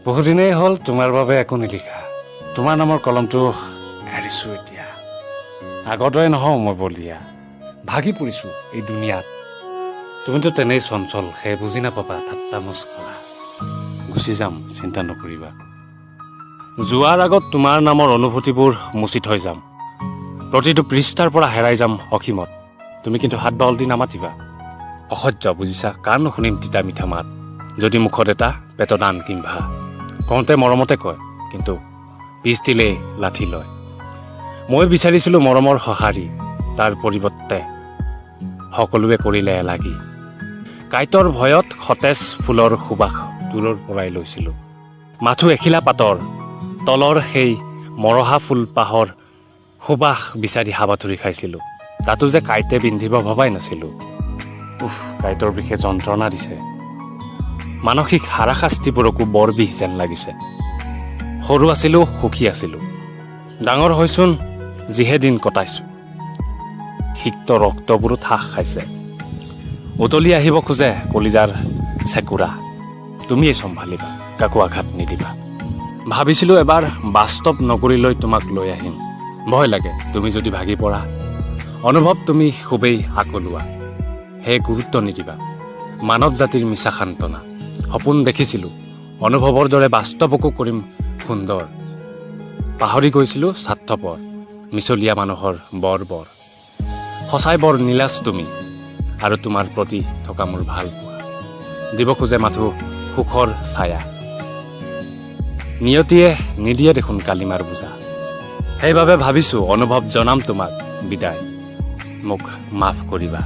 বহুদিনেই হ'ল তোমাৰ বাবে একো নিলিখা। তোমাৰ নামৰ কলমটো এৰিছোঁ এতিয়া। আগৰ নহওঁ মই বলিয়া, ভাগি পৰিছোঁ এই দুনিয়াত। তুমিতো তেনেই চঞ্চল, সেই বুজি নাপাবা ঠাট্টা মস্কৰা। গুচি যাম, চিন্তা নকৰিবা। যোৱাৰ আগত তোমাৰ নামৰ অনুভূতিবোৰ মুচি থৈ যাম। প্ৰতিটো পৃষ্ঠাৰ পৰা হেৰাই যাম অসীমত। তুমি কিন্তু হাত বাউল দি নামাতিবা। অসহ্য বুজিছা, কাৰণো শুনিম তিতা মিঠা মাত। যদি মুখত এটা পেটত আন কিম্ভা। কওঁতে মৰমতে কয়, কিন্তু পিছ দিলেই লাঠি লয়। মই বিচাৰিছিলোঁ মৰমৰ সঁহাৰি, তাৰ পৰিৱৰ্তে সকলোৱে কৰিলে এলাগি। কাঁইটৰ ভয়ত সতেজ ফুলৰ সুবাস দূৰৰ পৰাই লৈছিলোঁ। মাথো এখিলা পাতৰ তলৰ সেই মৰহা ফুল পাহৰ সুবাস বিচাৰি হাবাথুৰি খাইছিলোঁ। তাতো যে কাঁইটে পিন্ধিব ভবাই নাছিলোঁ। কাঁইটৰ বিষে যন্ত্ৰণা দিছে। মানসিক হাৰাশাস্তিবোৰকো বৰ বিষ যেন লাগিছে। সৰু আছিলোঁ, সুখী আছিলোঁ। ডাঙৰ হৈছোন, যিহে দিন কটাইছোঁ। সিক্ত ৰক্তবোৰো ঠাস খাইছে। উতলি আহিব খোজে কলিজাৰ চেকুৰা। তুমিয়েই চম্ভালিবা, কাকো আঘাত নিদিবা। ভাবিছিলোঁ এবাৰ বাস্তৱ নগৰীলৈ তোমাক লৈ আহিম। ভয় লাগে তুমি যদি ভাগি পৰা। অনুভৱ তুমি খুবেই আকলোৱা, হে গুৰুত্ব নিদিবা। মানৱ জাতিৰ মিছা সান্তনা। সপোন দেখিছিলোঁ, অনুভৱৰ দৰে বাস্তৱকো কৰিম সুন্দৰ। পাহৰি গৈছিলোঁ স্বাৰ্থপৰ, মিছলীয়া মানুহৰ বৰ সঁচাই বৰ নীলাজ তুমি। আৰু তোমাৰ প্ৰতি থকা মোৰ ভাল পোৱা দিব খোজে মাথো সুখৰ ছায়া। নিয়তিয়ে নিদিয়ে দেখোন কালিমাৰ বোজা। সেইবাবে ভাবিছোঁ অনুভৱ জনাম তোমাক বিদায়। মোক মাফ কৰিবা।